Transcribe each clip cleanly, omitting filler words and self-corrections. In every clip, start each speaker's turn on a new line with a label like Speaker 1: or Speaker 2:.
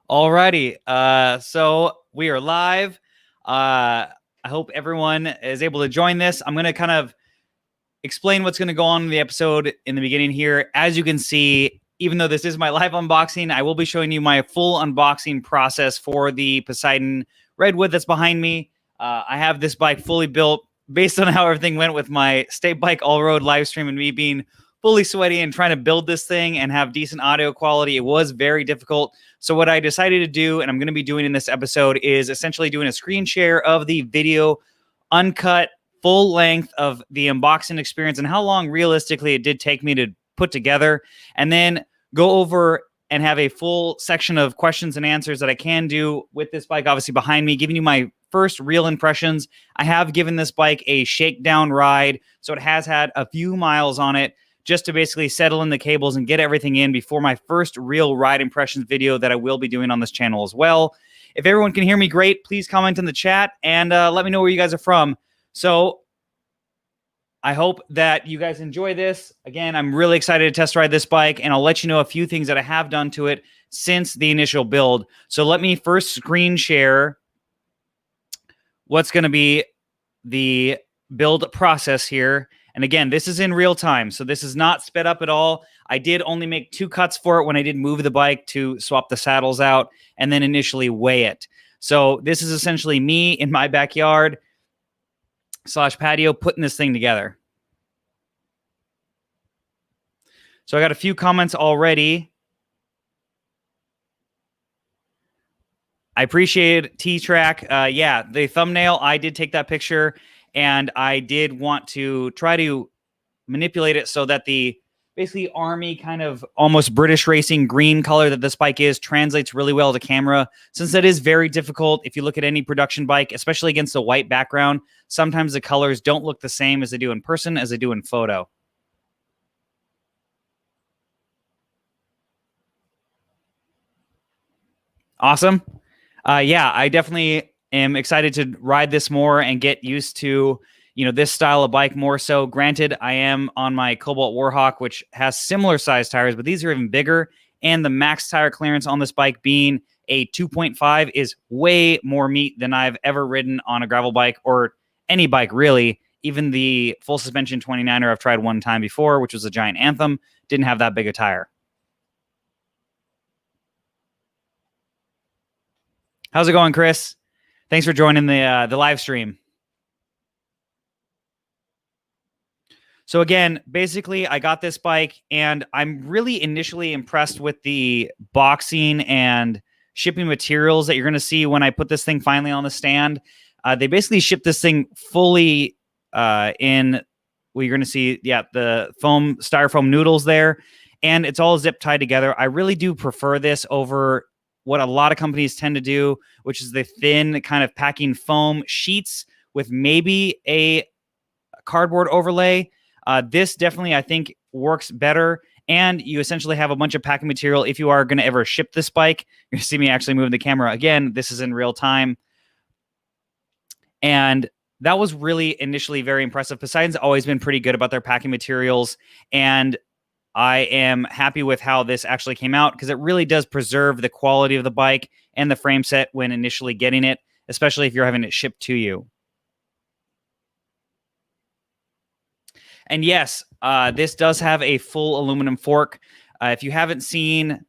Speaker 1: Alrighty, so we are live. I hope everyone is able to join this. I'm going to kind of explain what's going to go on in the episode in the beginning here. As you can see, even though this is my live unboxing, I will be showing you my full unboxing process for the Poseidon Redwood that's behind me. I have this bike fully built based on how everything went with my state bike all-road live stream and me being fully sweaty and trying to build this thing and have decent audio quality. It was very difficult. So what I decided to do, and I'm going to be doing in this episode, is essentially doing a screen share of the video, uncut, full length of the unboxing experience and how long realistically it did take me to put together, and then go over and have a full section of questions and answers that I can do with this bike obviously behind me, giving you my first real impressions. I have given this bike a shakedown ride, so it has had a few miles on it just to basically settle in the cables and get everything in before my first real ride impressions video that I will be doing on this channel as well. If everyone can hear me great, please comment in the chat and let me know where you guys are from. So I hope that you guys enjoy this. Again, I'm really excited to test ride this bike, and I'll let you know a few things that I have done to it since the initial build. So let me first screen share what's going to be the build process here. And again, this is in real time, so this is not sped up at all. I did only make 2 cuts for it when I did move the bike to swap the saddles out and then initially weigh it. So this is essentially me in my backyard / patio putting this thing together. So I got a few comments already. I appreciate T-Track. Yeah, the thumbnail, I did take that picture, and I did want to try to manipulate it so that the basically army kind of almost British racing green color that this bike is translates really well to camera, since that is very difficult. If you look at any production bike, especially against a white background, sometimes the colors don't look the same as they do in person as they do in photo. Awesome. Yeah, I definitely am excited to ride this more and get used to, this style of bike more so. Granted, I am on my Cobalt Warhawk, which has similar size tires, but these are even bigger. And the max tire clearance on this bike being a 2.5 is way more meat than I've ever ridden on a gravel bike or any bike, really. Even the full suspension 29er I've tried one time before, which was a Giant Anthem, didn't have that big a tire. How's it going, Chris? Thanks for joining the live stream. So again, basically, I got this bike, and I'm really initially impressed with the boxing and shipping materials that you're going to see when I put this thing finally on the stand. They basically ship this thing fully in, well, you're going to see, yeah, the styrofoam noodles there, and it's all zip tied together. I really do prefer this over what a lot of companies tend to do, which is the thin kind of packing foam sheets with maybe a cardboard overlay. This definitely, I think, works better, and you essentially have a bunch of packing material if you are going to ever ship this bike. You're going to see me actually moving the camera. Again, this is in real time. And that was really initially very impressive. Poseidon's always been pretty good about their packing materials, and I am happy with how this actually came out because it really does preserve the quality of the bike and the frame set when initially getting it, especially if you're having it shipped to you. And yes, this does have a full aluminum fork. If you haven't seen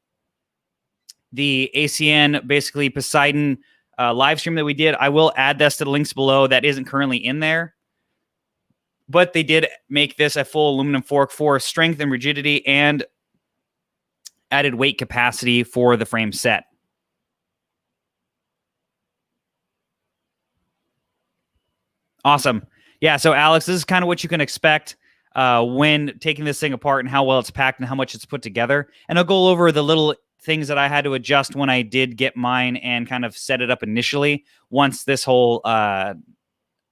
Speaker 1: the ACN, basically Poseidon live stream that we did, I will add this to the links below. That isn't currently in there. But they did make this a full aluminum fork for strength and rigidity and added weight capacity for the frame set. Awesome. Yeah, so Alex, this is kind of what you can expect when taking this thing apart and how well it's packed and how much it's put together. And I'll go over the little things that I had to adjust when I did get mine and kind of set it up initially once this whole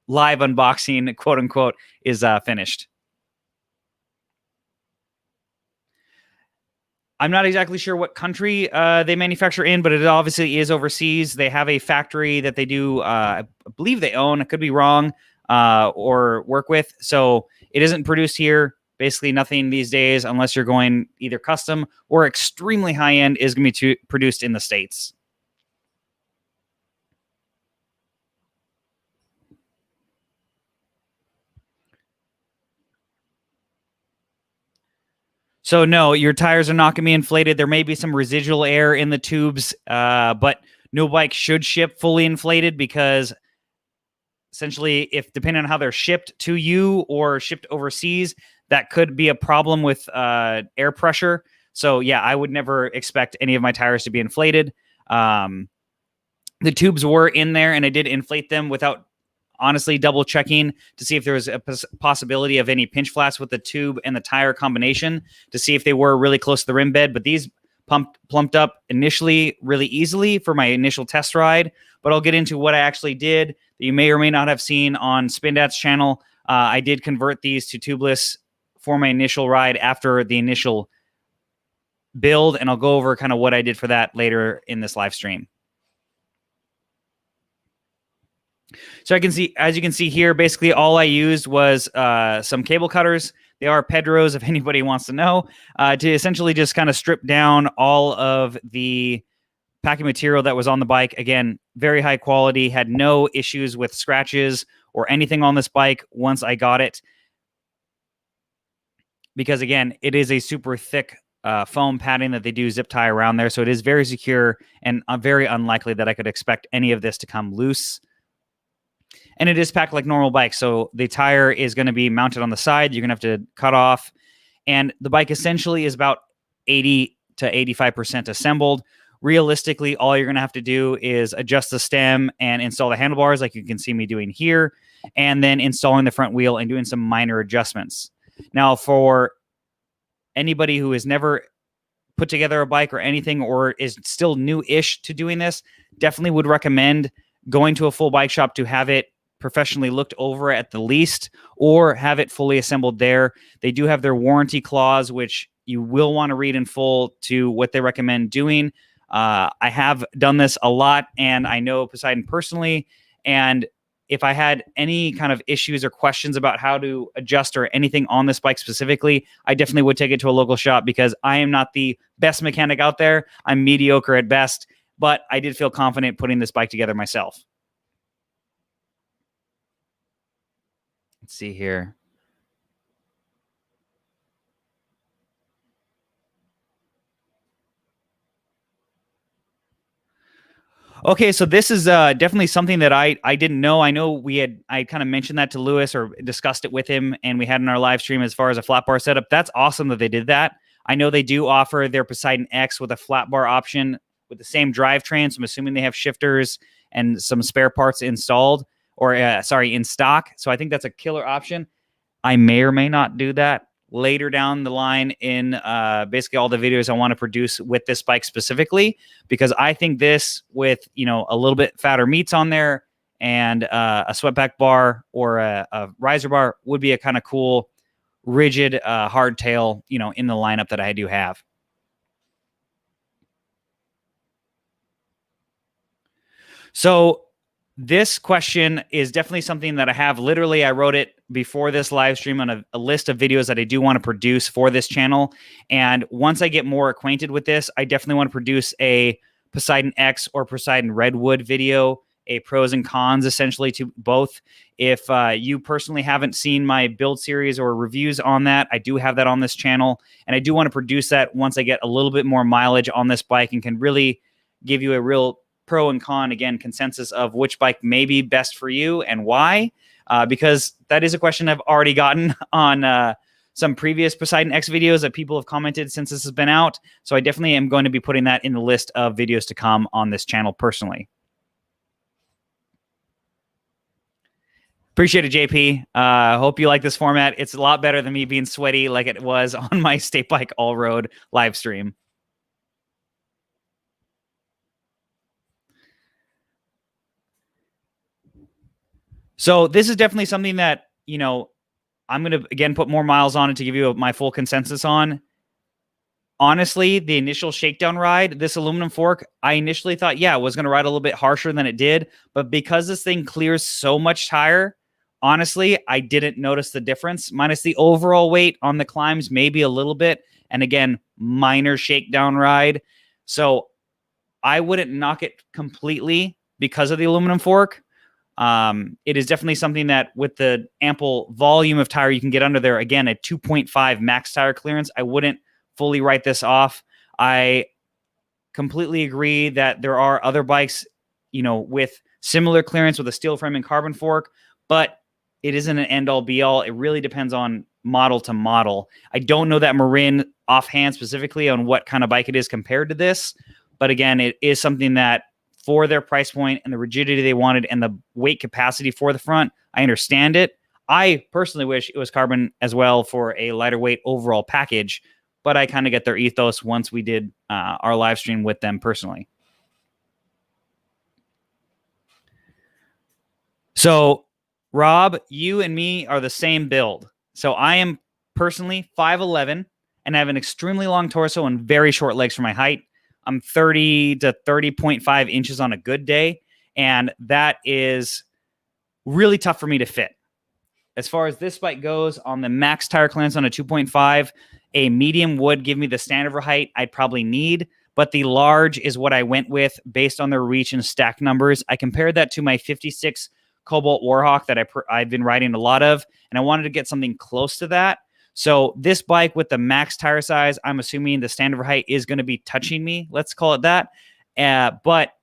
Speaker 1: live unboxing, quote unquote, is finished. I'm not exactly sure what country they manufacture in, but it obviously is overseas. They have a factory that they do, I believe they own, I could be wrong, or work with. So it isn't produced here. Basically nothing these days, unless you're going either custom or extremely high-end, is going to be produced in the States. So no, your tires are not going to be inflated. There may be some residual air in the tubes, but no bike should ship fully inflated because essentially, if depending on how they're shipped to you or shipped overseas, that could be a problem with air pressure. So yeah, I would never expect any of my tires to be inflated. The tubes were in there, and I did inflate them without honestly double checking to see if there was a possibility of any pinch flats with the tube and the tire combination to see if they were really close to the rim bed. But these plumped up initially really easily for my initial test ride. But I'll get into what I actually did that you may or may not have seen on Spindat's channel. I did convert these to tubeless for my initial ride after the initial build, and I'll go over kind of what I did for that later in this live stream. So as you can see here, basically all I used was some cable cutters. They are Pedros, if anybody wants to know, to essentially just kind of strip down all of the packing material that was on the bike. Again, very high quality, had no issues with scratches or anything on this bike once I got it. Because again, it is a super thick foam padding that they do zip tie around there. So it is very secure and very unlikely that I could expect any of this to come loose. And it is packed like normal bikes. So the tire is going to be mounted on the side. You're going to have to cut off. And the bike essentially is about 80 to 85% assembled. Realistically, all you're going to have to do is adjust the stem and install the handlebars like you can see me doing here. And then installing the front wheel and doing some minor adjustments. Now, for anybody who has never put together a bike or anything or is still new-ish to doing this, definitely would recommend going to a full bike shop to have it professionally looked over at the least, or have it fully assembled there. They do have their warranty clause, which you will want to read in full to what they recommend doing. I have done this a lot, and I know Poseidon personally, and if I had any kind of issues or questions about how to adjust or anything on this bike specifically, I definitely would take it to a local shop because I am not the best mechanic out there. I'm mediocre at best, but I did feel confident putting this bike together myself. Let's see here. Okay, so this is definitely something that I didn't know. I know I kind of mentioned that to Lewis or discussed it with him, and we had in our live stream as far as a flat bar setup. That's awesome that they did that. I know they do offer their Poseidon X with a flat bar option with the same drivetrain, so I'm assuming they have shifters and some spare parts installed, or in stock. So I think that's a killer option. I may or may not do that later down the line in basically all the videos I want to produce with this bike specifically, because I think this with, a little bit fatter meats on there and a sweatback bar or a riser bar would be a kind of cool, rigid hardtail, in the lineup that I do have. So this question is definitely something that I have. Literally, I wrote it before this live stream on a list of videos that I do want to produce for this channel. And once I get more acquainted with this, I definitely want to produce a Poseidon X or Poseidon Redwood video, a pros and cons essentially to both. If you personally haven't seen my build series or reviews on that, I do have that on this channel. And I do want to produce that once I get a little bit more mileage on this bike and can really give you a real pro and con, again, consensus of which bike may be best for you and why, because that is a question I've already gotten on some previous Poseidon X videos that people have commented since this has been out. So I definitely am going to be putting that in the list of videos to come on this channel personally. Appreciate it, JP. Hope you like this format. It's a lot better than me being sweaty like it was on my State Bike All Road live stream. So this is definitely something that, I'm going to, again, put more miles on it to give you my full consensus on. Honestly, the initial shakedown ride, this aluminum fork, I initially thought, it was going to ride a little bit harsher than it did. But because this thing clears so much tire, honestly, I didn't notice the difference. Minus the overall weight on the climbs, maybe a little bit. And again, minor shakedown ride. So I wouldn't knock it completely because of the aluminum fork. It is definitely something that with the ample volume of tire you can get under there, again, at 2.5 max tire clearance, I wouldn't fully write this off. I completely agree that there are other bikes, with similar clearance with a steel frame and carbon fork, but it isn't an end all be all. It really depends on model to model. I don't know that Marin offhand specifically on what kind of bike it is compared to this, but again, it is something that for their price point and the rigidity they wanted and the weight capacity for the front, I understand it. I personally wish it was carbon as well for a lighter weight overall package, but I kind of get their ethos once we did our live stream with them personally. So, Rob, you and me are the same build. So I am personally 5'11" and I have an extremely long torso and very short legs for my height. I'm 30 to 30.5 inches on a good day, and that is really tough for me to fit. As far as this bike goes, on the max tire clearance on a 2.5, a medium would give me the Standover height I'd probably need, but the large is what I went with based on their reach and stack numbers. I compared that to my 56 Cobalt Warhawk that I've been riding a lot of, and I wanted to get something close to that. So this bike with the max tire size, I'm assuming the Standover height is going to be touching me. Let's call it that. But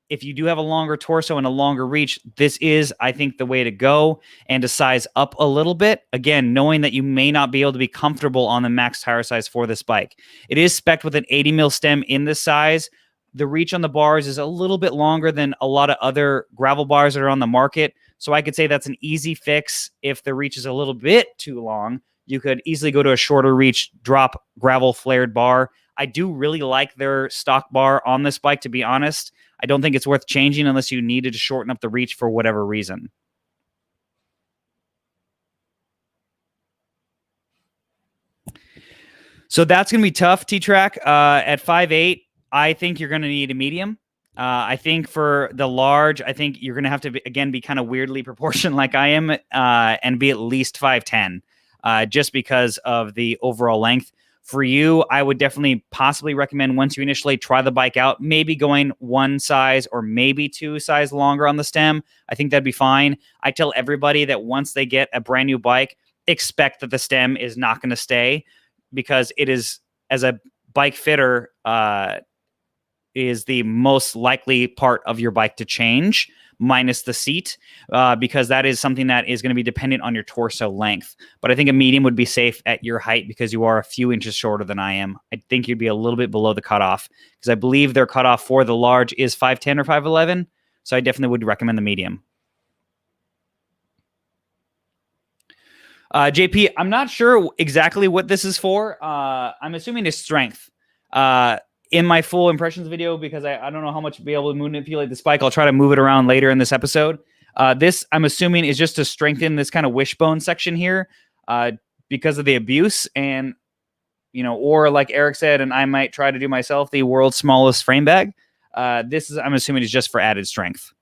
Speaker 1: if you do have a longer torso and a longer reach, this is, I think, the way to go, and to size up a little bit. Again, knowing that you may not be able to be comfortable on the max tire size for this bike. It is spec'd with an 80 mil stem in this size. The reach on the bars is a little bit longer than a lot of other gravel bars that are on the market. So I could say that's an easy fix. If the reach is a little bit too long, you could easily go to a shorter reach, drop gravel flared bar. I do really like their stock bar on this bike, to be honest. I don't think it's worth changing unless you needed to shorten up the reach for whatever reason. So that's going to be tough, T-Track. At 5'8", I think you're going to need a medium. I think for the large, I think you're going to have to, be kind of weirdly proportioned like I am, and be at least 5'10", just because of the overall length. For you, I would definitely possibly recommend, once you initially try the bike out, maybe going one size or maybe two size longer on the stem. I think that'd be fine. I tell everybody that once they get a brand new bike, expect that the stem is not going to stay, because it is, as a bike fitter, is the most likely part of your bike to change, minus the seat, because that is something that is going to be dependent on your torso length. But I think a medium would be safe at your height, because you are a few inches shorter than I am. I think you'd be a little bit below the cutoff, because I believe their cutoff for the large is 5'10" or 5'11". So I definitely would recommend the medium. JP, I'm not sure exactly what this is for. I'm assuming it's strength. In my full impressions video, because I don't know how much to be able to manipulate this bike. I'll try to move it around later in this episode. This, I'm assuming, is just to strengthen this kind of wishbone section here, because of the abuse, and, or like Eric said, and I might try to do myself, the world's smallest frame bag. This is, I'm assuming, is just for added strength.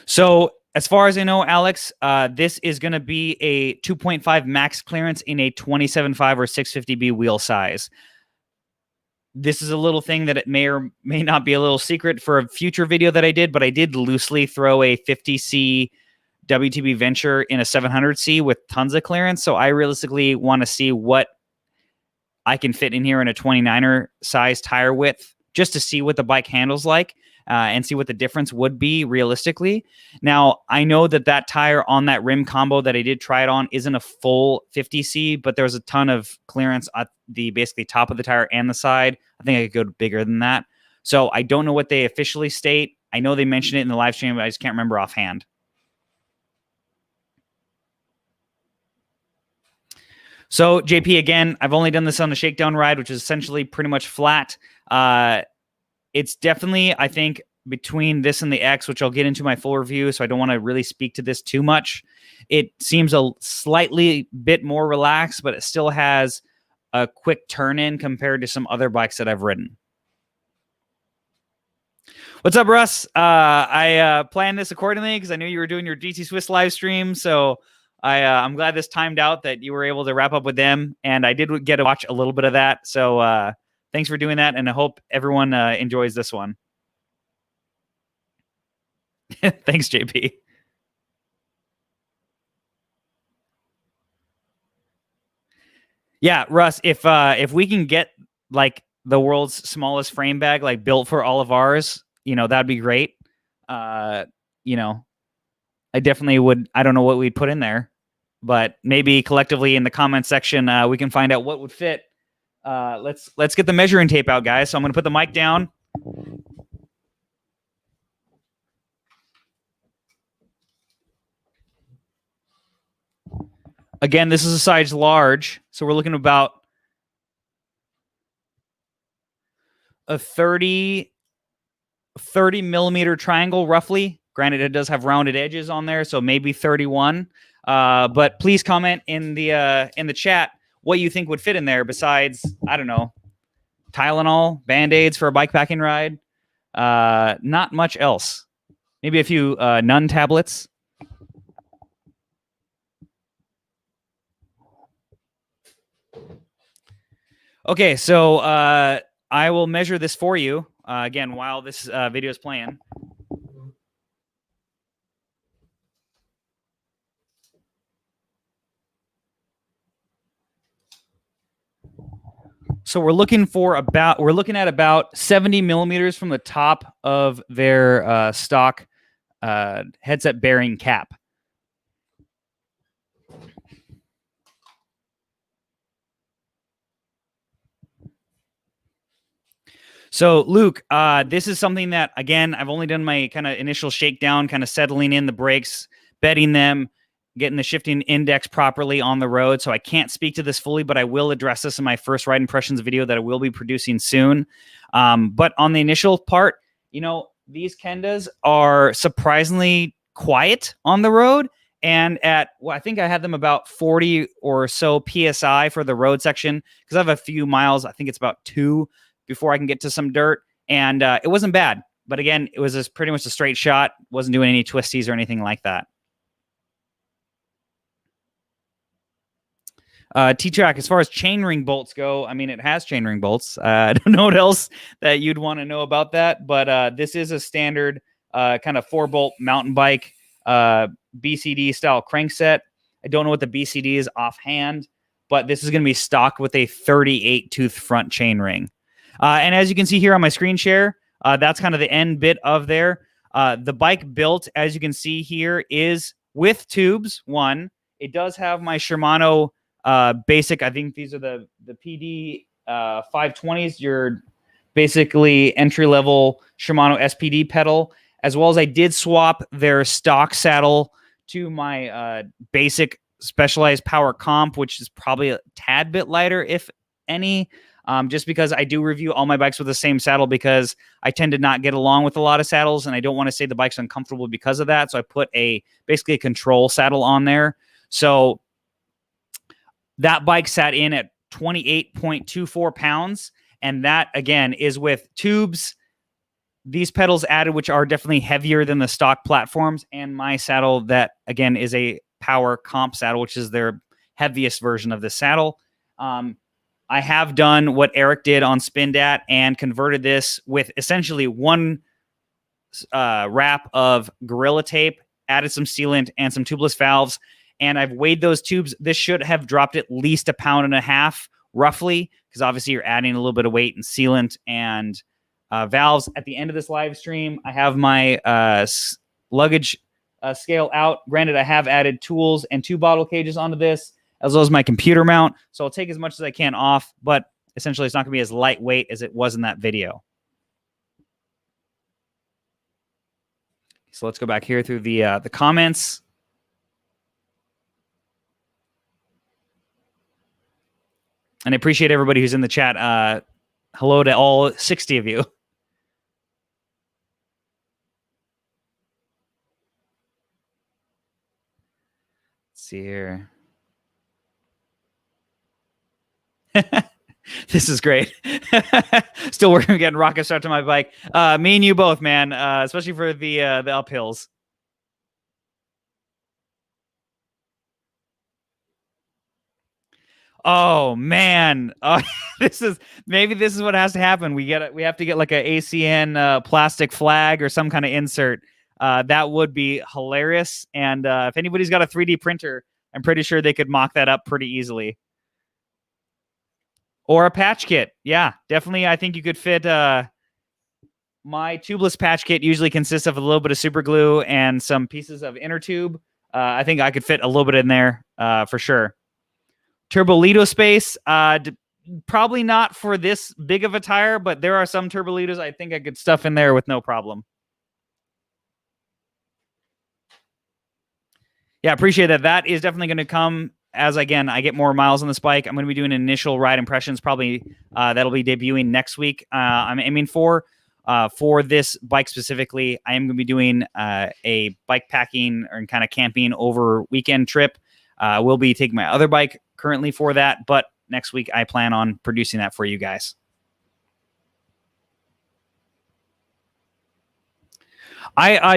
Speaker 1: So, as far as I know, Alex, this is going to be a 2.5 max clearance in a 27.5 or 650B wheel size. This is a little thing that it may or may not be a little secret for a future video that I did, but I did loosely throw a 50C WTB Venture in a 700C with tons of clearance. So I realistically want to see what I can fit in here in a 29er size tire width, just to see what the bike handles like. And see what the difference would be realistically. Now, I know that tire on that rim combo that I did try it on isn't a full 50C, but there's a ton of clearance at the basically top of the tire and the side. I think I could go bigger than that. So I don't know what they officially state. I know they mentioned it in the live stream, but I just can't remember offhand. So JP, again, I've only done this on a shakedown ride, which is essentially pretty much flat. It's definitely, I think, between this and the X, which I'll get into my full review, so I don't want to really speak to this too much. It seems a slightly bit more relaxed, but it still has a quick turn in compared to some other bikes that I've ridden. What's up, Russ? I planned this accordingly because I knew you were doing your GT Swiss live stream, so I'm glad this timed out that you were able to wrap up with them, and I did get to watch a little bit of that, so thanks for doing that, and I hope everyone enjoys this one. Thanks, JP. Yeah, Russ, if we can get like the world's smallest frame bag like built for all of ours, that'd be great. Uh, you know, I definitely would. I don't know what we'd put in there, but maybe collectively in the comment section we can find out what would fit. Let's get the measuring tape out, guys. So I'm going to put the mic down. Again, this is a size large, so we're looking at about a 30 millimeter triangle, roughly. Granted, it does have rounded edges on there, so maybe 31. But please comment in the chat what you think would fit in there besides, I don't know, Tylenol, Band-Aids for a bikepacking ride. Not much else. Maybe a few Nun tablets. Okay, so I will measure this for you again while this video is playing. So we're looking at about 70 millimeters from the top of their stock headset bearing cap. So Luke, this is something that, again, I've only done my kind of initial shakedown, kind of settling in the brakes, bedding them, getting the shifting index properly on the road. So I can't speak to this fully, but I will address this in my first ride impressions video that I will be producing soon. But on the initial part, these Kendas are surprisingly quiet on the road. And I think I had them about 40 or so PSI for the road section because I have a few miles. I think it's about 2 before I can get to some dirt. And it wasn't bad. But again, it was just pretty much a straight shot. Wasn't doing any twisties or anything like that. T-Track, as far as chainring bolts go, I mean, it has chainring bolts. I don't know what else that you'd want to know about that, but this is a standard kind of 4-bolt mountain bike BCD style crankset. I don't know what the BCD is offhand, but this is going to be stocked with a 38 tooth front chainring. And as you can see here on my screen share, that's kind of the end bit of there. The bike built, as you can see here, is with tubes. One, it does have my Shimano basic. I think these are the PD 520s. Your basically entry level Shimano SPD pedal, as well as I did swap their stock saddle to my basic Specialized Power Comp, which is probably a tad bit lighter, if any. Just because I do review all my bikes with the same saddle because I tend to not get along with a lot of saddles, and I don't want to say the bike's uncomfortable because of that. So I put basically a control saddle on there. So that bike sat in at 28.24 pounds, and that, again, is with tubes, these pedals added, which are definitely heavier than the stock platforms, and my saddle that, again, is a Power Comp saddle, which is their heaviest version of the saddle. I have done what Eric did on Spindat and converted this with essentially one wrap of Gorilla Tape, added some sealant and some tubeless valves, and I've weighed those tubes. This should have dropped at least 1.5 pounds, roughly, because obviously you're adding a little bit of weight and sealant and valves. At the end of this live stream, I have my luggage scale out. Granted, I have added tools and 2 bottle cages onto this, as well as my computer mount. So I'll take as much as I can off, but essentially it's not going to be as lightweight as it was in that video. So let's go back here through the comments. And I appreciate everybody who's in the chat. Hello to all 60 of you. Let's see here. This is great. Still working on getting rocket start to my bike. Me and you both, man. Especially for the uphills. Oh man. This is what has to happen. We have to get like a ACN plastic flag or some kind of insert. That would be hilarious. And if anybody's got a 3D printer, I'm pretty sure they could mock that up pretty easily. Or a patch kit. Yeah, definitely. I think you could fit my tubeless patch kit usually consists of a little bit of super glue and some pieces of inner tube. I think I could fit a little bit in there for sure. Turbolito space, probably not for this big of a tire, but there are some Turbolitos I think I could stuff in there with no problem. Yeah, appreciate that. That is definitely going to come as, again, I get more miles on this bike. I'm going to be doing initial ride impressions. Probably that'll be debuting next week. I'm aiming for this bike specifically. I am going to be doing a bike packing and kind of camping over weekend trip. We'll be taking my other bike currently for that, but next week I plan on producing that for you guys.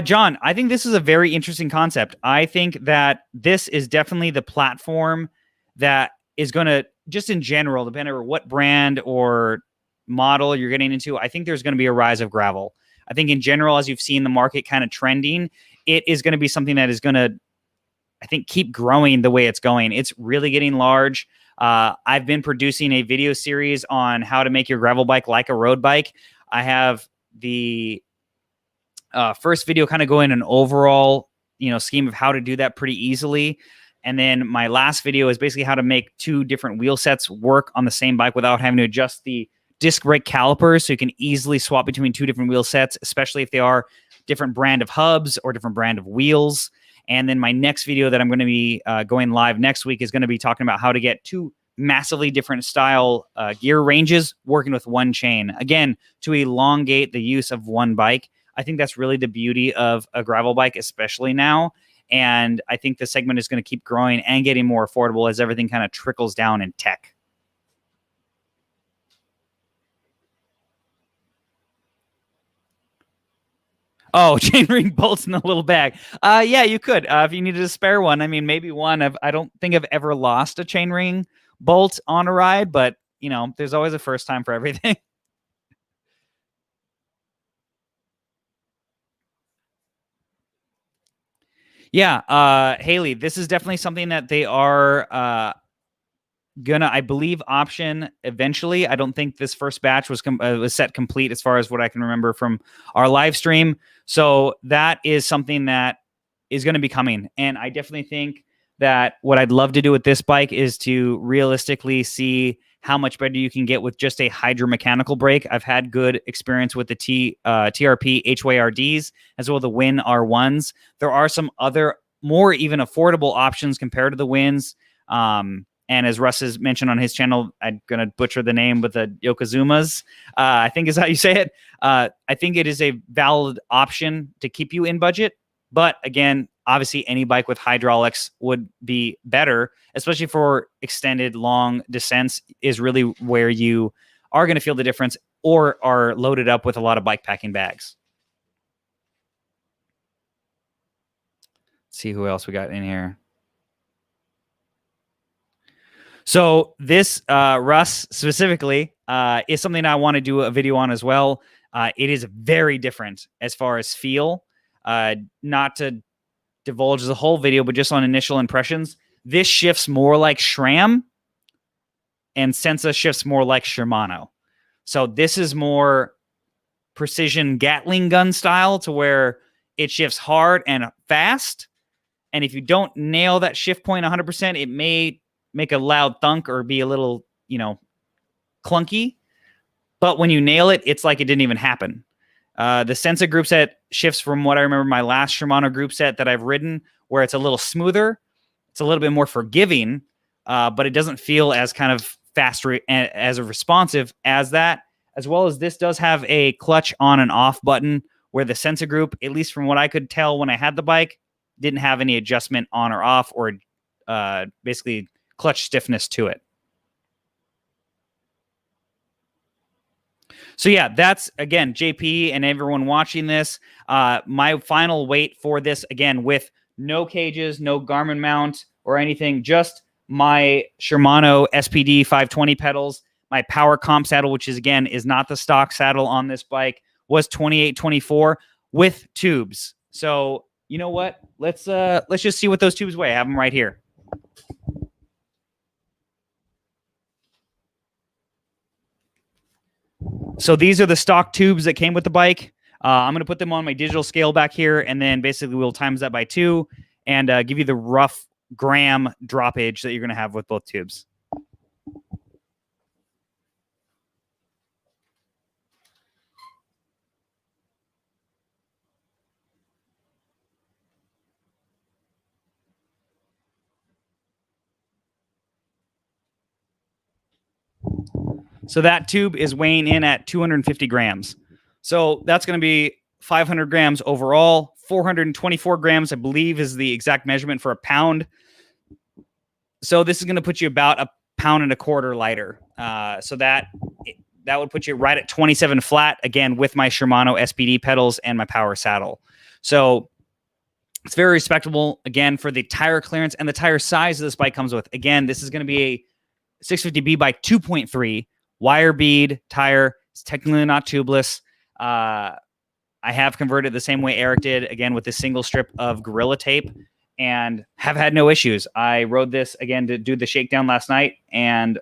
Speaker 1: John, I think this is a very interesting concept. I think that this is definitely the platform that is going to, just in general, depending on what brand or model you're getting into, I think there's going to be a rise of gravel. I think in general, as you've seen the market kind of trending, it is going to be something that is going to, I think, keep growing the way it's going. It's really getting large. I've been producing a video series on how to make your gravel bike like a road bike. I have the first video kind of going an overall, scheme of how to do that pretty easily. And then my last video is basically how to make two different wheel sets work on the same bike without having to adjust the disc brake calipers. So you can easily swap between two different wheel sets, especially if they are different brand of hubs or different brand of wheels. And then my next video that I'm going to be going live next week is going to be talking about how to get two massively different style gear ranges working with one chain. Again, to elongate the use of one bike. I think that's really the beauty of a gravel bike, especially now. And I think the segment is going to keep growing and getting more affordable as everything kind of trickles down in tech. Oh, chainring bolts in a little bag. Yeah, you could. If you needed a spare one, I mean, maybe one. I don't think I've ever lost a chainring bolt on a ride, but, there's always a first time for everything. Yeah, Haley, this is definitely something that they are gonna, I believe, option eventually. I don't think this first batch was set complete as far as what I can remember from our live stream. So that is something that is going to be coming. And I definitely think that what I'd love to do with this bike is to realistically see how much better you can get with just a hydromechanical brake. I've had good experience with the TRP HYRDs as well as the Win R1s. There are some other more even affordable options compared to the Wins. And as Russ has mentioned on his channel, I'm going to butcher the name, but the Yokozumas, I think is how you say it. I think it is a valid option to keep you in budget. But again, obviously any bike with hydraulics would be better, especially for extended long descents is really where you are going to feel the difference or are loaded up with a lot of bike packing bags. Let's see who else we got in here. So this, Russ specifically, is something I want to do a video on as well. It is very different as far as feel. Not to divulge the whole video, but just on initial impressions, this shifts more like SRAM, and Sensa shifts more like Shimano. So this is more precision Gatling gun style to where it shifts hard and fast. And if you don't nail that shift point 100%, it may make a loud thunk or be a little, clunky. But when you nail it, it's like it didn't even happen. The Sensa group set shifts from what I remember my last Shimano group set that I've ridden, where it's a little smoother. It's a little bit more forgiving, but it doesn't feel as kind of fast as responsive as that. As well as this does have a clutch on and off button, where the Sensa group, at least from what I could tell when I had the bike, didn't have any adjustment on or off or basically clutch stiffness to it. So yeah, that's, again, JP and everyone watching this. My final weight for this, again, with no cages, no Garmin mount or anything, just my Shimano SPD 520 pedals, my power comp saddle, which is, again, is not the stock saddle on this bike, was 2824 with tubes. So you know what? Let's just see what those tubes weigh. I have them right here. So these are the stock tubes that came with the bike. I'm going to put them on my digital scale back here, and then basically we'll times that by 2 and give you the rough gram droppage that you're going to have with both tubes. So that tube is weighing in at 250 grams. So that's going to be 500 grams overall. 424 grams, I believe, is the exact measurement for a pound. So this is going to put you about a pound and a quarter lighter. So that would put you right at 27 flat, again, with my Shimano SPD pedals and my power saddle. So it's very respectable, again, for the tire clearance and the tire size this bike comes with. Again, this is going to be a 650B bike 2.3 wire bead tire. It's technically not tubeless. I have converted the same way Eric did, again, with this single strip of Gorilla Tape, and have had no issues. I rode this, again, to do the shakedown last night, and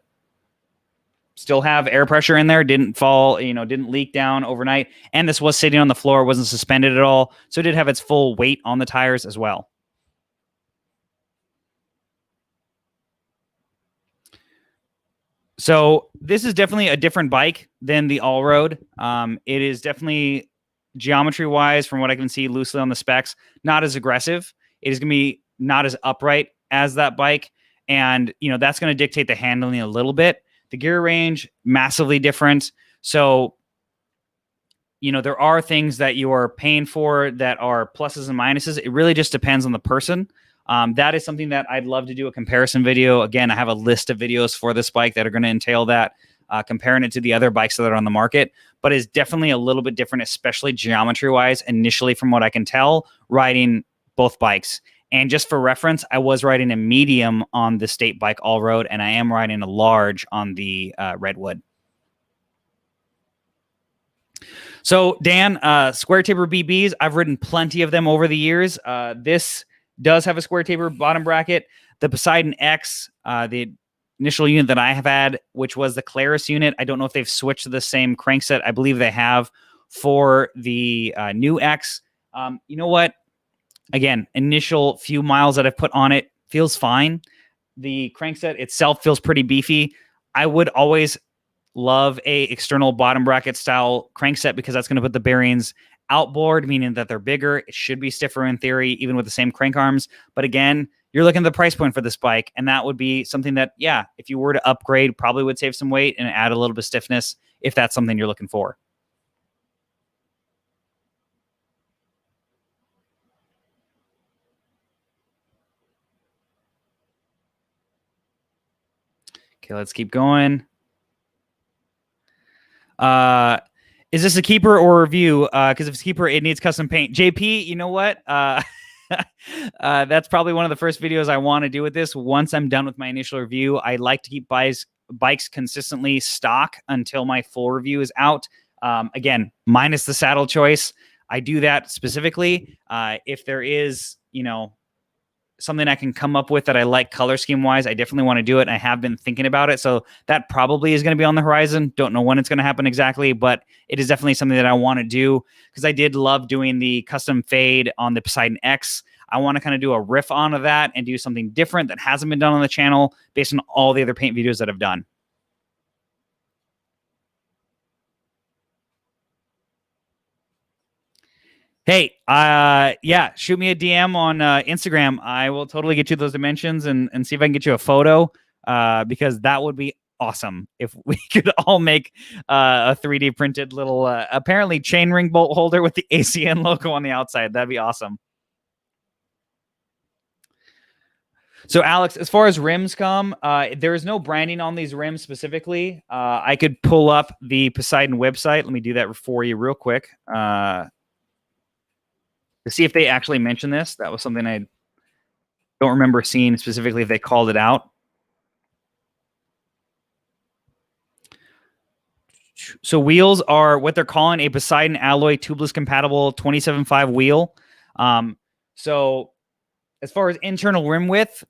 Speaker 1: still have air pressure in there. Didn't fall, didn't leak down overnight. And this was sitting on the floor, wasn't suspended at all. So it did have its full weight on the tires as well. So this is definitely a different bike than the All-Road. It is definitely, geometry-wise, from what I can see loosely on the specs, not as aggressive. It is going to be not as upright as that bike. And, that's going to dictate the handling a little bit. The gear range, massively different. So, there are things that you are paying for that are pluses and minuses. It really just depends on the person. That is something that I'd love to do a comparison video. Again, I have a list of videos for this bike that are going to entail that, comparing it to the other bikes that are on the market, but it's definitely a little bit different, especially geometry-wise, initially, from what I can tell, riding both bikes. And just for reference, I was riding a medium on the state bike All-Road, and I am riding a large on the Redwood. So, Dan, square taper BBs, I've ridden plenty of them over the years. This does have a square taper bottom bracket. The Poseidon X, the initial unit that I have had, which was the Claris unit, I don't know if they've switched to the same crankset. I believe they have for the new X. You know what? Again, initial few miles that I've put on it feels fine. The crankset itself feels pretty beefy. I would always love a external bottom bracket style crankset because that's going to put the bearings outboard, meaning that they're bigger. It should be stiffer in theory, even with the same crank arms. But again, you're looking at the price point for this bike, and that would be something that, yeah, if you were to upgrade, probably would save some weight and add a little bit of stiffness if that's something you're looking for. Okay, let's keep going. Is this a keeper or a review? Because if it's a keeper, it needs custom paint. JP, you know what? That's probably one of the first videos I want to do with this. Once I'm done with my initial review, I like to keep bikes consistently stock until my full review is out. Again, minus the saddle choice. I do that specifically. If there is, something I can come up with that I like color scheme wise, I definitely want to do it. I have been thinking about it. So that probably is going to be on the horizon. Don't know when it's going to happen exactly, but it is definitely something that I want to do because I did love doing the custom fade on the Poseidon X. I want to kind of do a riff onto that and do something different that hasn't been done on the channel based on all the other paint videos that I've done. Hey, yeah, shoot me a DM on Instagram. I will totally get you those dimensions and see if I can get you a photo because that would be awesome if we could all make a 3D printed little, apparently chain ring bolt holder with the ACN logo on the outside. That'd be awesome. So, Alex, as far as rims come, there is no branding on these rims specifically. I could pull up the Poseidon website. Let me do that for you real quick. To see if they actually mentioned this. That was something I don't remember seeing specifically if they called it out. So wheels are what they're calling a Poseidon alloy tubeless compatible 27.5 wheel. So as far as internal rim width,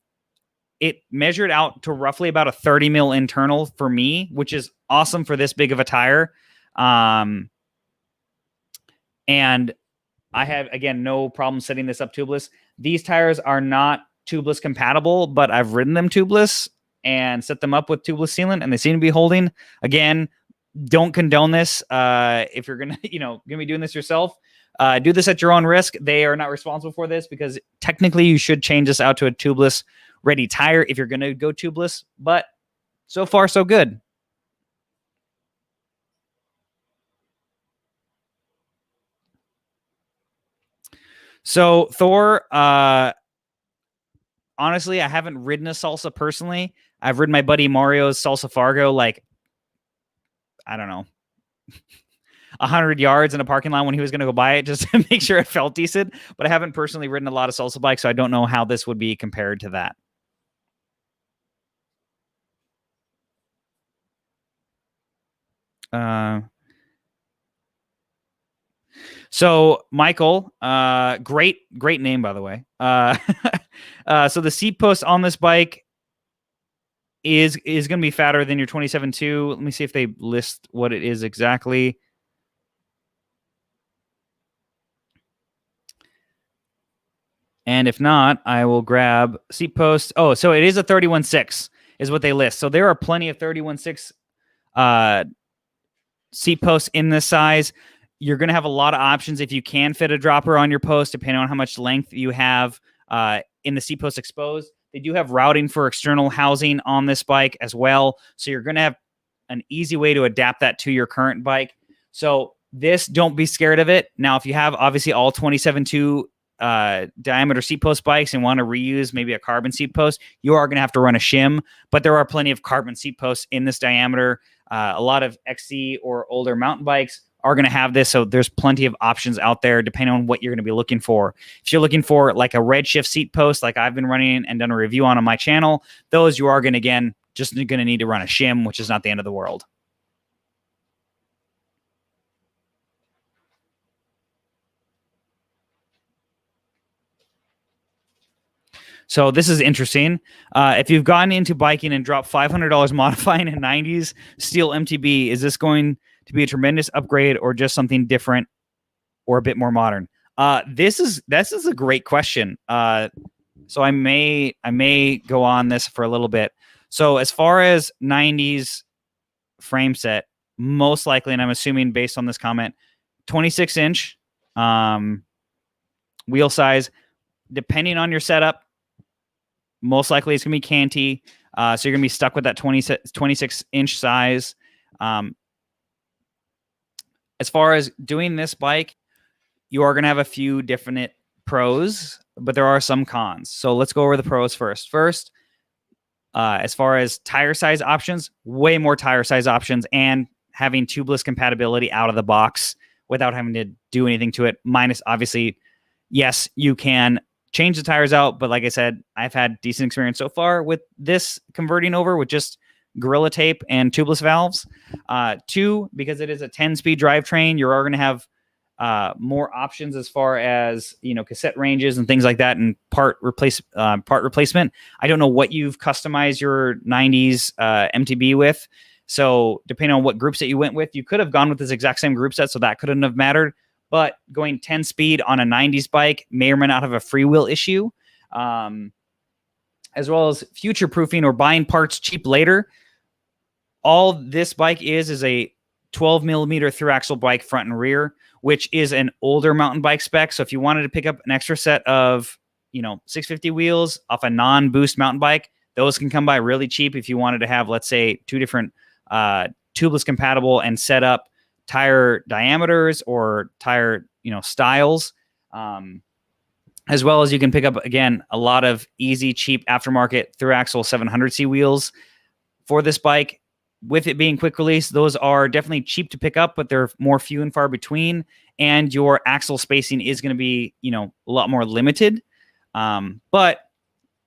Speaker 1: it measured out to roughly about a 30 mil internal for me, which is awesome for this big of a tire. And I have, again, no problem setting this up tubeless. These tires are not tubeless compatible, but I've ridden them tubeless and set them up with tubeless sealant, and they seem to be holding. Again, don't condone this. If you're gonna be doing this yourself, do this at your own risk. They are not responsible for this because technically you should change this out to a tubeless ready tire if you're gonna go tubeless. But so far, so good. So Thor, honestly, I haven't ridden a Salsa personally. I've ridden my buddy Mario's Salsa Fargo, like, I don't know, 100 yards in a parking lot when he was going to go buy it just to make sure it felt decent. But I haven't personally ridden a lot of Salsa bikes, so I don't know how this would be compared to that. So Michael, great name, by the way. So the seat post on this bike is going to be fatter than your 27.2. Let me see if they list what it is exactly. And if not, I will grab seat post. Oh, so it is a 31.6 is what they list. So there are plenty of 31.6 seat posts in this size. You're going to have a lot of options if you can fit a dropper on your post, depending on how much length you have in the seat post exposed. They do have routing for external housing on this bike as well. So you're going to have an easy way to adapt that to your current bike. So this, don't be scared of it. Now, if you have obviously all 27.2 diameter seat post bikes and want to reuse maybe a carbon seat post, you are going to have to run a shim, but there are plenty of carbon seat posts in this diameter. A lot of XC or older mountain bikes are going to have this, so there's plenty of options out there depending on what you're going to be looking for. If you're looking for like a Redshift seat post like I've been running and done a review on my channel, those you are going to, again, just going to need to run a shim, which is not the end of the world. So this is interesting. If you've gotten into biking and dropped $500 modifying a 90s steel MTB, is this going to be a tremendous upgrade or just something different or a bit more modern? This is a great question. So I may go on this for a little bit. So as far as 90s frame set, most likely, and I'm assuming based on this comment, 26-inch wheel size, depending on your setup, most likely it's going to be canty. So you're going to be stuck with that 26-inch size. As far as doing this bike, you are going to have a few different pros, but there are some cons. So let's go over the pros first. First, as far as tire size options, way more tire size options and having tubeless compatibility out of the box without having to do anything to it. Minus, obviously, yes, you can change the tires out, but like I said, I've had decent experience so far with this converting over with just Gorilla Tape and tubeless valves. Two, because it is a 10-speed drivetrain, you are going to have more options as far as, cassette ranges and things like that, and part replacement. I don't know what you've customized your 90s MTB with. So depending on what group set you went with, you could have gone with this exact same group set, so that couldn't have mattered. But going 10 speed on a 90s bike may or may not have a freewheel issue, as well as future proofing or buying parts cheap later. All this bike is a 12 millimeter through axle bike front and rear, which is an older mountain bike spec. So if you wanted to pick up an extra set of 650 wheels off a non-boost mountain bike, those can come by really cheap. If you wanted to have, let's say, two different tubeless compatible and set up tire diameters or tire styles, as well as you can pick up, again, a lot of easy, cheap aftermarket through axle 700C wheels for this bike. With it being quick release, those are definitely cheap to pick up, but they're more few and far between, and your axle spacing is going to be a lot more limited. But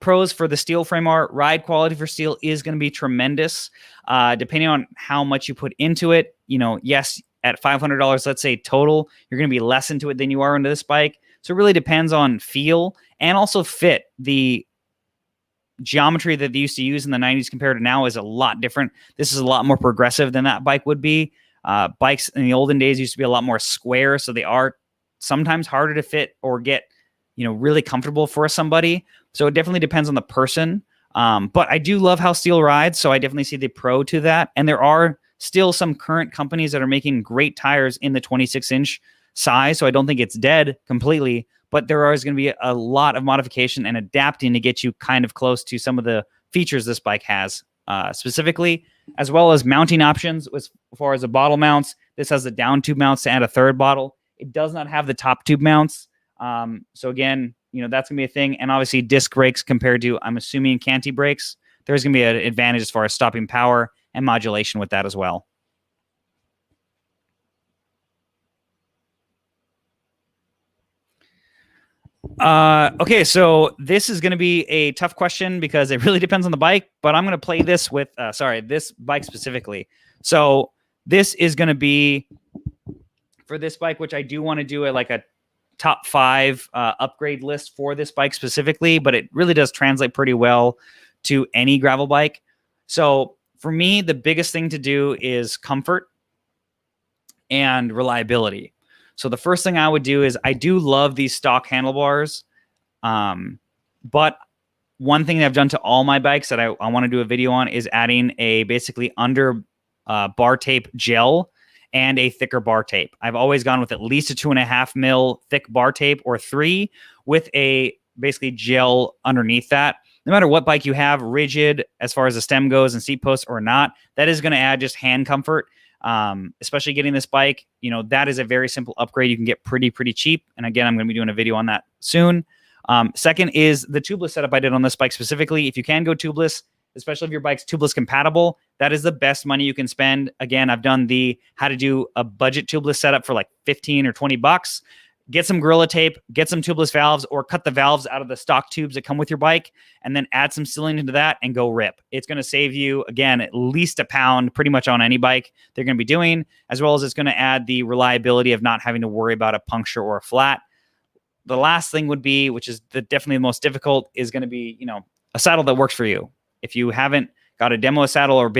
Speaker 1: pros for the steel frame are ride quality for steel is going to be tremendous, depending on how much you put into it. Yes, at $500, let's say total, you're going to be less into it than you are into this bike. So it really depends on feel and also fit. The geometry that they used to use in the 90s compared to now is a lot different. This is a lot more progressive than that bike would be. Bikes in the olden days used to be a lot more square, so they are sometimes harder to fit or get, really comfortable for somebody. So it definitely depends on the person. But I do love how steel rides, so I definitely see the pro to that. And there are still some current companies that are making great tires in the 26-inch size, so I don't think it's dead completely, but there is going to be a lot of modification and adapting to get you kind of close to some of the features this bike has, specifically, as well as mounting options. As far as the bottle mounts, this has the down tube mounts to add a third bottle. It does not have the top tube mounts. So again, that's gonna be a thing. And obviously disc brakes compared to, I'm assuming, Canty brakes. There's gonna be an advantage as far as stopping power and modulation with that as well. Okay, so this is going to be a tough question because it really depends on the bike, but I'm going to play this with, this bike specifically. So this is going to be for this bike, which I do want to do a top 5 upgrade list for this bike specifically, but it really does translate pretty well to any gravel bike. So for me, the biggest thing to do is comfort and reliability. So the first thing I would do is, I do love these stock handlebars. But one thing that I've done to all my bikes that I want to do a video on is adding a basically under bar tape gel and a thicker bar tape. I've always gone with at least a 2.5 mil thick bar tape, or 3 with a basically gel underneath that. No matter what bike you have, rigid as far as the stem goes and seat posts or not, that is going to add just hand comfort. Especially getting this bike, that is a very simple upgrade. You can get pretty cheap. And again, I'm going to be doing a video on that soon. Second is the tubeless setup I did on this bike specifically. If you can go tubeless, especially if your bike's tubeless compatible, that is the best money you can spend. Again, I've done the how to do a budget tubeless setup for like 15 or 20 bucks. Get some Gorilla Tape, get some tubeless valves, or cut the valves out of the stock tubes that come with your bike, and then add some sealing into that and go rip. It's going to save you, again, at least £1 pretty much on any bike they're going to be doing, as well as it's going to add the reliability of not having to worry about a puncture or a flat. The last thing would be, which is definitely the most difficult, is going to be, a saddle that works for you. If you haven't got a demo saddle or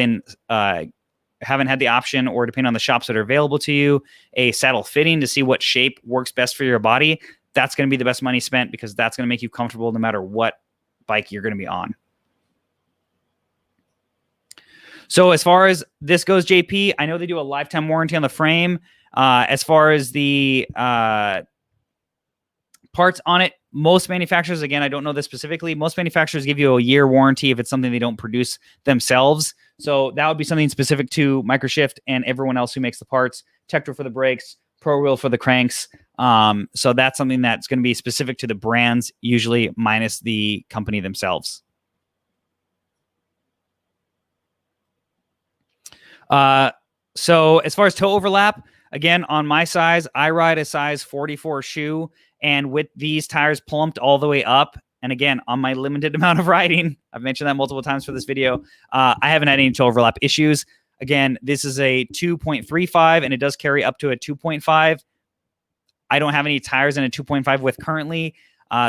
Speaker 1: haven't had the option, or depending on the shops that are available to you, a saddle fitting to see what shape works best for your body, that's going to be the best money spent, because that's going to make you comfortable no matter what bike you're going to be on. So as far as this goes, JP, I know they do a lifetime warranty on the frame. As far as the parts on it, most manufacturers, again, I don't know this specifically, most manufacturers give you a year warranty if it's something they don't produce themselves. So that would be something specific to Microshift and everyone else who makes the parts. Tektro for the brakes, Pro Wheel for the cranks. So that's something that's going to be specific to the brands, usually, minus the company themselves. So as far as toe overlap, again, on my size, I ride a size 44 shoe. And with these tires plumped all the way up, and again, on my limited amount of riding, I've mentioned that multiple times for this video, I haven't had any toe overlap issues. Again, this is a 2.35, and it does carry up to a 2.5. I don't have any tires in a 2.5 width currently,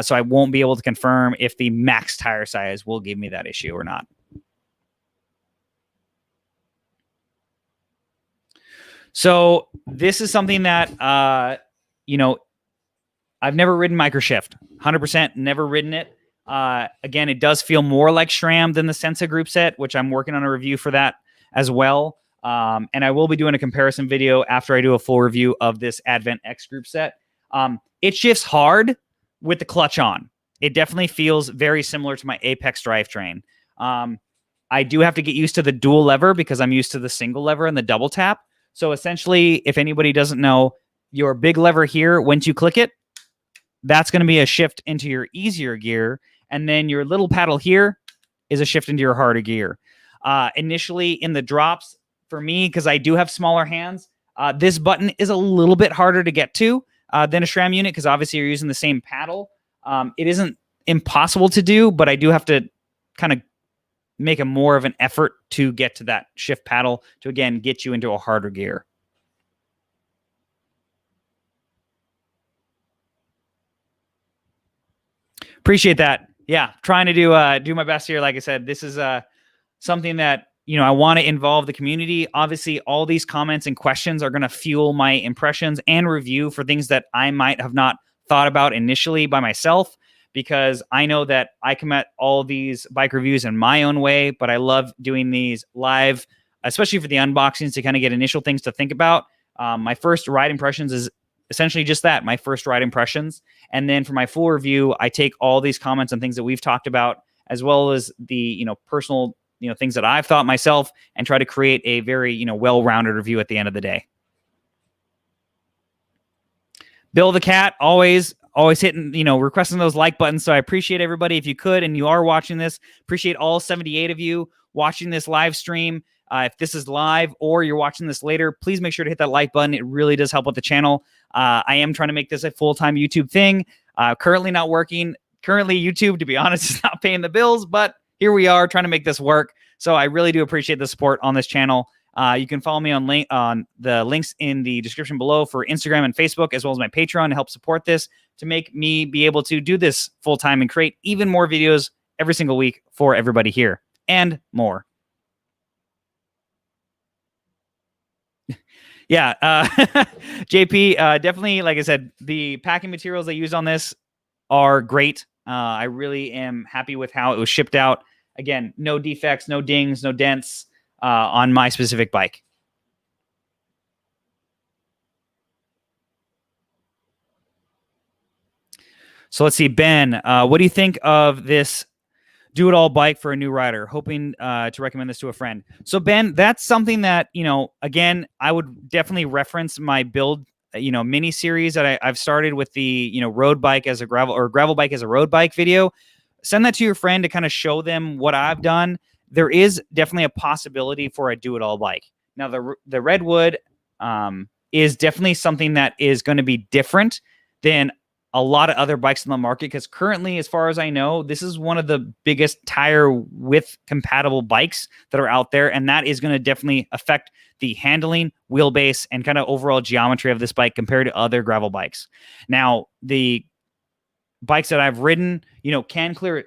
Speaker 1: so I won't be able to confirm if the max tire size will give me that issue or not. So this is something that, I've never ridden Microshift, 100% never ridden it. Again, it does feel more like SRAM than the Sensa group set, which I'm working on a review for that as well. And I will be doing a comparison video after I do a full review of this Advent X group set. It shifts hard with the clutch on. It definitely feels very similar to my Apex drivetrain. I do have to get used to the dual lever because I'm used to the single lever and the double tap. So essentially, if anybody doesn't know, your big lever here, once you click it, that's going to be a shift into your easier gear. And then your little paddle here is a shift into your harder gear. Initially in the drops, for me, because I do have smaller hands, this button is a little bit harder to get to than a SRAM unit, because obviously you're using the same paddle. It isn't impossible to do, but I do have to kind of make a more of an effort to get to that shift paddle to, again, get you into a harder gear. Appreciate that. Yeah, trying to do my best here. Like I said, this is something that I want to involve the community. Obviously, all these comments and questions are going to fuel my impressions and review for things that I might have not thought about initially by myself, because I know that I come at all these bike reviews in my own way, but I love doing these live, especially for the unboxings, to kind of get initial things to think about. My first ride impressions is essentially just that, my first ride impressions. And then for my full review, I take all these comments and things that we've talked about, as well as the, personal, things that I've thought myself, and try to create a very, well-rounded review at the end of the day. Bill the Cat, always hitting, requesting those like buttons. So I appreciate everybody. If you could, and you are watching this, appreciate all 78 of you watching this live stream. If this is live or you're watching this later, please make sure to hit that like button. It really does help with the channel. I am trying to make this a full-time YouTube thing. Currently not working. Currently, YouTube, to be honest, is not paying the bills, but here we are trying to make this work. So I really do appreciate the support on this channel. You can follow me on the links in the description below for Instagram and Facebook, as well as my Patreon, to help support this, to make me be able to do this full-time and create even more videos every single week for everybody here, and more. Yeah, JP, definitely, like I said, the packing materials they used on this are great. I really am happy with how it was shipped out. Again, no defects, no dings, no dents on my specific bike. So let's see, Ben, what do you think of this do-it-all bike for a new rider? Hoping to recommend this to a friend. So Ben, that's something that, again, I would definitely reference my build, mini series that I've started with the, road bike as a gravel bike as a road bike video. Send that to your friend to kind of show them what I've done. There is definitely a possibility for a do-it-all bike. Now, the Redwood is definitely something that is going to be different than a lot of other bikes in the market, because currently, as far as I know, this is one of the biggest tire width compatible bikes that are out there, and that is going to definitely affect the handling, wheelbase, and kind of overall geometry of this bike compared to other gravel bikes. Now, the bikes that I've ridden, can clear a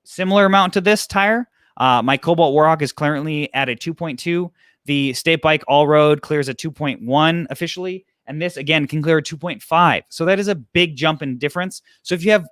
Speaker 1: similar amount to this tire. My Cobalt Warhawk is currently at a 2.2. The State Bike All Road clears a 2.1 officially. And this, again, can clear a 2.5. So that is a big jump in difference. So if you have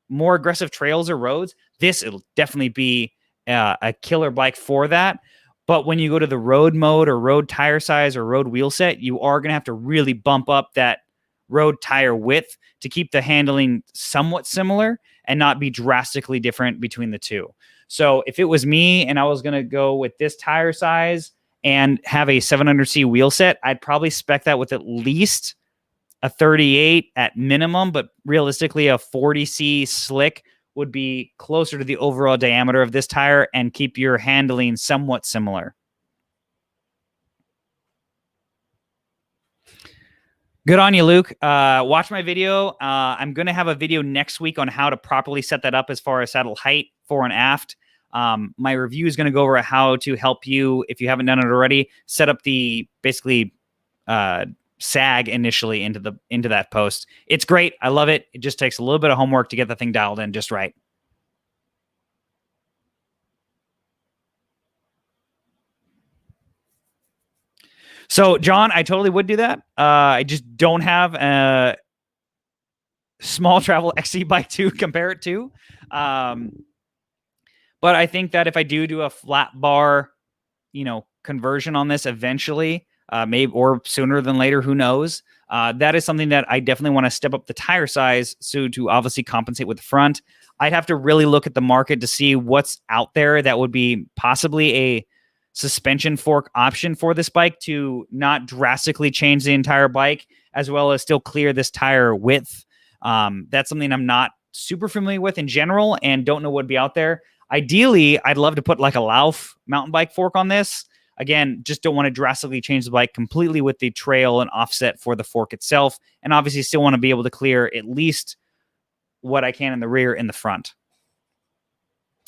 Speaker 1: more aggressive trails or roads, this will definitely be a killer bike for that. But when you go to the road mode or road tire size or road wheel set, you are going to have to really bump up that road tire width to keep the handling somewhat similar and not be drastically different between the two. So if it was me and I was going to go with this tire size and have a 700C wheel set, I'd probably spec that with at least a 38 at minimum, but realistically a 40C slick would be closer to the overall diameter of this tire and keep your handling somewhat similar. Good on you, Luke. Watch my video. I'm going to have a video next week on how to properly set that up as far as saddle height, fore and aft. My review is going to go over how to help you, if you haven't done it already, set up the basically sag initially into that post. It's great. I love it. It just takes a little bit of homework to get the thing dialed in just right. So, John, I totally would do that. I just don't have a small travel XC bike to compare it to. But I think that if I do a flat bar, conversion on this eventually, maybe or sooner than later, who knows? That is something that I definitely want to step up the tire size so to obviously compensate with the front. I'd have to really look at the market to see what's out there that would be possibly a suspension fork option for this bike to not drastically change the entire bike, as well as still clear this tire width. That's something I'm not super familiar with in general and don't know what would be out there. Ideally, I'd love to put like a Lauf mountain bike fork on this. Again, just don't want to drastically change the bike completely with the trail and offset for the fork itself. And obviously still want to be able to clear at least what I can in the rear and the front.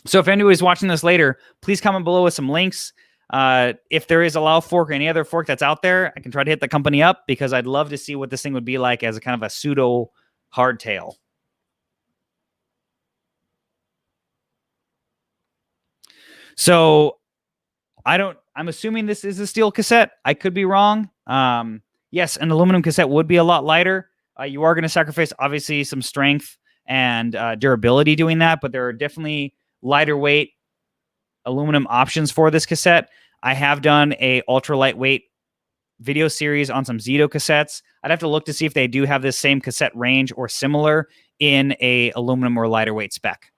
Speaker 1: So if anybody's watching this later, please comment below with some links. If there is a Lauf fork or any other fork that's out there, I can try to hit the company up, because I'd love to see what this thing would be like as a kind of a pseudo hardtail. So I don't I'm assuming this is a steel cassette. I could be wrong. Yes, an aluminum cassette would be a lot lighter. You are going to sacrifice, obviously, some strength and durability doing that, but there are definitely lighter weight aluminum options for this cassette. I have done a ultra lightweight video series on some Zito cassettes. I'd have to look to see if they do have this same cassette range or similar in a aluminum or lighter weight spec.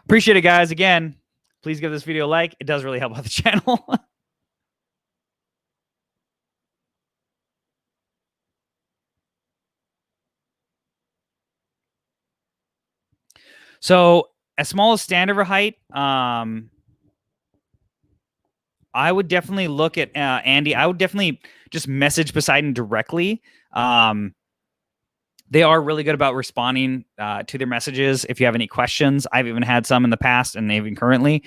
Speaker 1: Appreciate it, guys. Again, please give this video a like. It does really help out the channel. So as small as standover height, I would definitely look at Andy. I would definitely just message Poseidon directly. They are really good about responding to their messages if you have any questions. I've even had some in the past and even currently.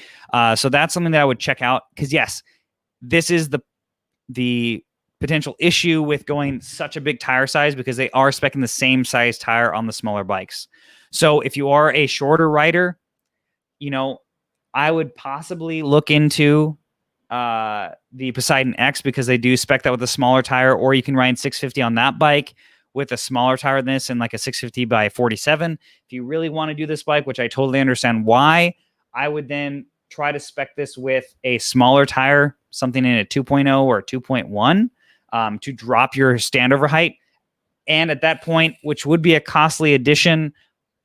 Speaker 1: So that's something that I would check out because, yes, this is the potential issue with going such a big tire size because they are speccing the same size tire on the smaller bikes. So if you are a shorter rider, I would possibly look into the Poseidon X because they do spec that with a smaller tire, or you can ride 650 on that bike with a smaller tire than this and like a 650 by 47. If you really want to do this bike, which I totally understand why, I would then try to spec this with a smaller tire, something in a 2.0 or 2.1 to drop your standover height. And at that point, which would be a costly addition,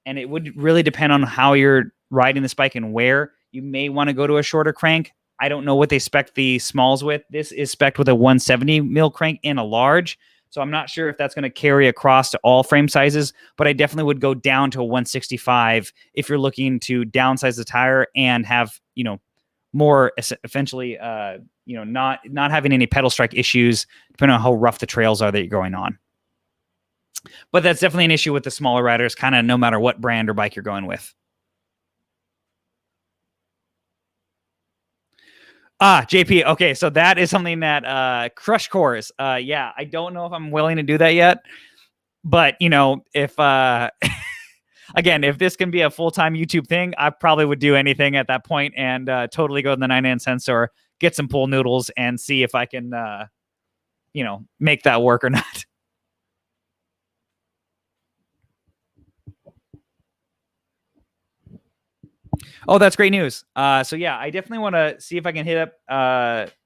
Speaker 1: and it would really depend on how you're riding this bike and where, you may want to go to a shorter crank. I don't know what they spec the smalls with. This is spec'd with a 170 mil crank in a large. So I'm not sure if that's going to carry across to all frame sizes, but I definitely would go down to a 165 if you're looking to downsize the tire and have, more eventually, not having any pedal strike issues, depending on how rough the trails are that you're going on. But that's definitely an issue with the smaller riders, kind of no matter what brand or bike you're going with. JP. Okay, so that is something that crush cores. Yeah, I don't know if I'm willing to do that yet. But, if again, if this can be a full-time YouTube thing, I probably would do anything at that point and totally go to the 99-cent store, get some pool noodles and see if I can make that work or not. Oh, that's great news. So yeah, I definitely want to see if I can hit up,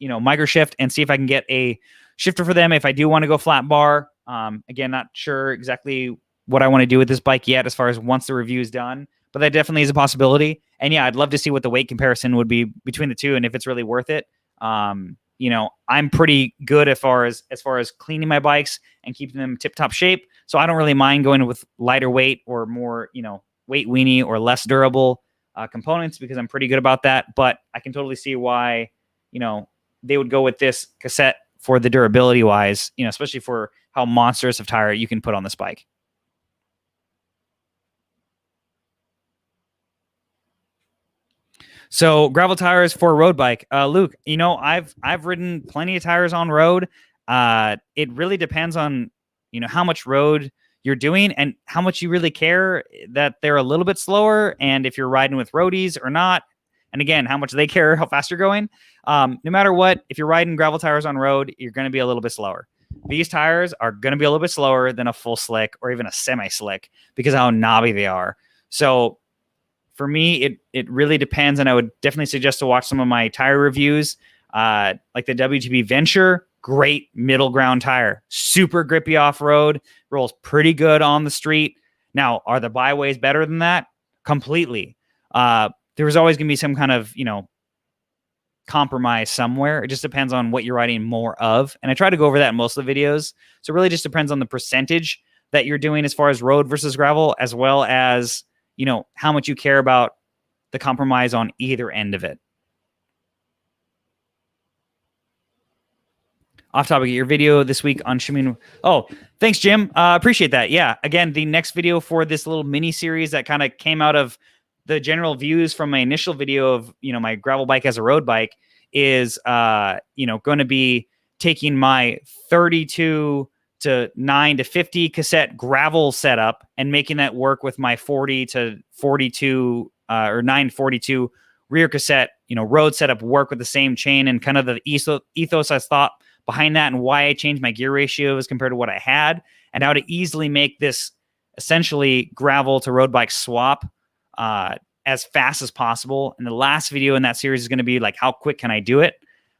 Speaker 1: Microshift and see if I can get a shifter for them if I do want to go flat bar. Again, not sure exactly what I want to do with this bike yet as far as once the review is done, but that definitely is a possibility. And yeah, I'd love to see what the weight comparison would be between the two and if it's really worth it. I'm pretty good as far as cleaning my bikes and keeping them tip-top shape. So I don't really mind going with lighter weight or more, weight weenie or less durable components because I'm pretty good about that. But I can totally see why, they would go with this cassette for the durability wise, especially for how monstrous of tire you can put on this bike. So gravel tires for a road bike. Luke, I've ridden plenty of tires on road. It really depends on, how much road you're doing and how much you really care that they're a little bit slower. And if you're riding with roadies or not, and again, how much they care, how fast you're going. No matter what, if you're riding gravel tires on road, you're going to be a little bit slower. These tires are going to be a little bit slower than a full slick or even a semi-slick because of how knobby they are. So for me, it really depends, and I would definitely suggest to watch some of my tire reviews, like the WTB Venture. Great middle ground tire, super grippy off road, rolls pretty good on the street. Now, are the byways better than that? Completely. There's always going to be some kind of compromise somewhere. It just depends on what you're riding more of, and I try to go over that in most of the videos. So it really just depends on the percentage that you're doing as far as road versus gravel, as well as how much you care about the compromise on either end of it. Off topic, your video this week on shimming. Oh, thanks, Jim. Appreciate that. Yeah. Again, the next video for this little mini series that kind of came out of the general views from my initial video of, my gravel bike as a road bike is, going to be taking my 32 to 9 to 50 cassette gravel setup and making that work with my 40 to 42 or 942 rear cassette, road setup work with the same chain, and kind of the ethos I thought behind that, and why I changed my gear ratios compared to what I had, and how to easily make this essentially gravel to road bike swap as fast as possible. And the last video in that series is going to be like, how quick can I do it?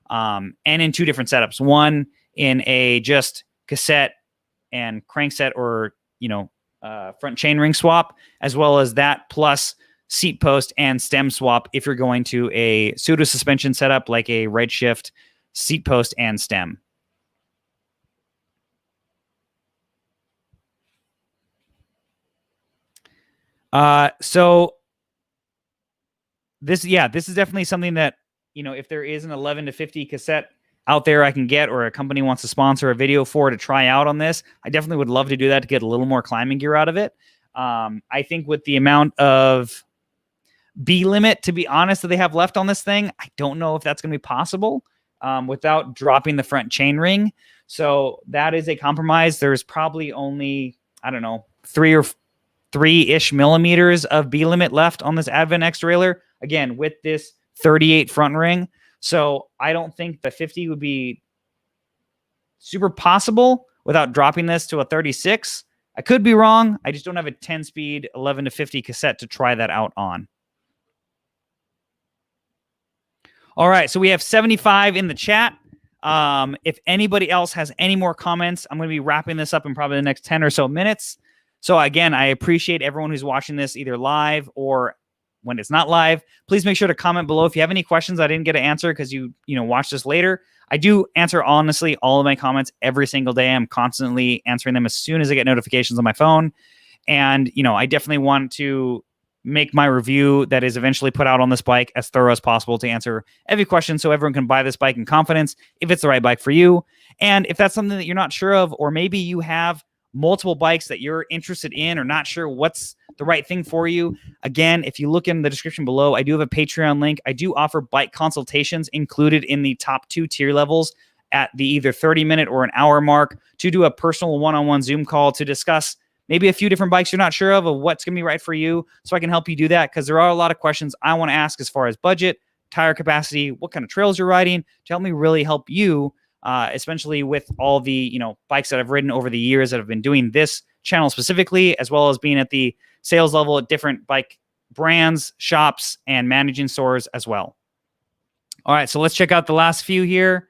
Speaker 1: And in 2 different setups. One in a just cassette and crankset or, front chainring swap, as well as that plus seat post and stem swap if you're going to a pseudo suspension setup like a Redshift seat post and stem. So this is definitely something that, if there is an 11 to 50 cassette out there I can get, or a company wants to sponsor a video for to try out on this, I definitely would love to do that to get a little more climbing gear out of it. I think with the amount of B limit, to be honest, that they have left on this thing, I don't know if that's going to be possible without dropping the front chain ring. So that is a compromise. There's probably only, I don't know, 3-ish millimeters of B limit left on this Advent X trailer. Again, with this 38 front ring. So I don't think the 50 would be super possible without dropping this to a 36. I could be wrong. I just don't have a 10-speed 11 to 50 cassette to try that out on. All right, so we have 75 in the chat. If anybody else has any more comments, I'm going to be wrapping this up in probably the next 10 or so minutes. So again, I appreciate everyone who's watching this either live or when it's not live. Please make sure to comment below if you have any questions I didn't get to answer because you watch this later. I do answer, honestly, all of my comments every single day. I'm constantly answering them as soon as I get notifications on my phone. And, I definitely want to make my review that is eventually put out on this bike as thorough as possible to answer every question so everyone can buy this bike in confidence if it's the right bike for you. And if that's something that you're not sure of, or maybe you have multiple bikes that you're interested in or not sure what's the right thing for you, again, if you look in the description below, I do have a Patreon link. I do offer bike consultations included in the top 2 tier levels at the either 30-minute or an hour mark to do a personal one-on-one Zoom call to discuss maybe a few different bikes you're not sure of what's going to be right for you, so I can help you do that, because there are a lot of questions I want to ask as far as budget, tire capacity, what kind of trails you're riding, to help me really help you, especially with all the bikes that I've ridden over the years that have been doing this channel specifically, as well as being at the sales level at different bike brands, shops, and managing stores as well. All right, so let's check out the last few here.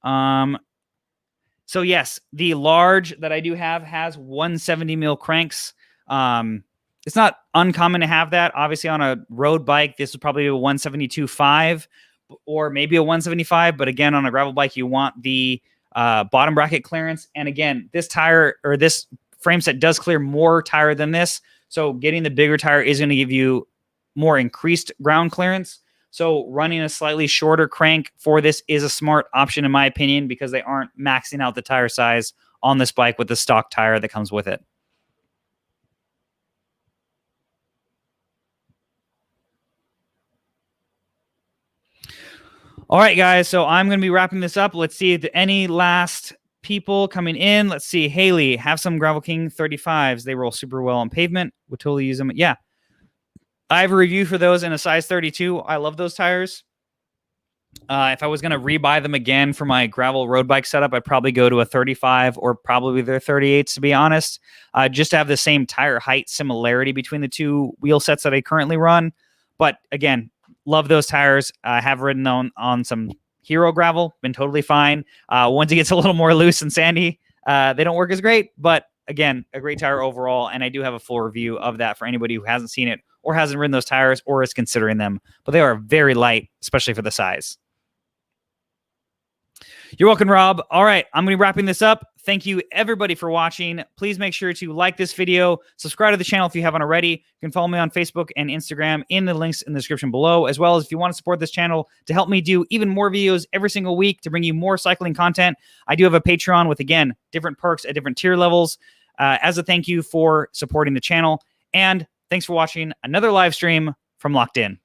Speaker 1: So yes, the large that I do have has 170 mil cranks. It's not uncommon to have that. Obviously, on a road bike, this is probably a 172.5 or maybe a 175. But again, on a gravel bike, you want the bottom bracket clearance. And again, this tire or this frame set does clear more tire than this. So getting the bigger tire is going to give you more increased ground clearance. So running a slightly shorter crank for this is a smart option, in my opinion, because they aren't maxing out the tire size on this bike with the stock tire that comes with it. All right, guys, so I'm going to be wrapping this up. Let's see if any last people coming in. Let's see. Haley, have some Gravel King 35s. They roll super well on pavement. Would totally use them. Yeah. I have a review for those in a size 32. I love those tires. If I was going to rebuy them again for my gravel road bike setup, I'd probably go to a 35 or probably their 38s, to be honest, just to have the same tire height similarity between the 2 wheel sets that I currently run. But again, love those tires. I have ridden on some Hero gravel, been totally fine. Once it gets a little more loose and sandy, they don't work as great. But again, a great tire overall. And I do have a full review of that for anybody who hasn't seen it or hasn't ridden those tires or is considering them. But they are very light, especially for the size. You're welcome, Rob. All right, I'm going to be wrapping this up. Thank you, everybody, for watching. Please make sure to like this video, subscribe to the channel if you haven't already. You can follow me on Facebook and Instagram in the links in the description below, as well as if you want to support this channel to help me do even more videos every single week to bring you more cycling content. I do have a Patreon with, again, different perks at different tier levels as a thank you for supporting the channel. And thanks for watching another live stream from Locked In.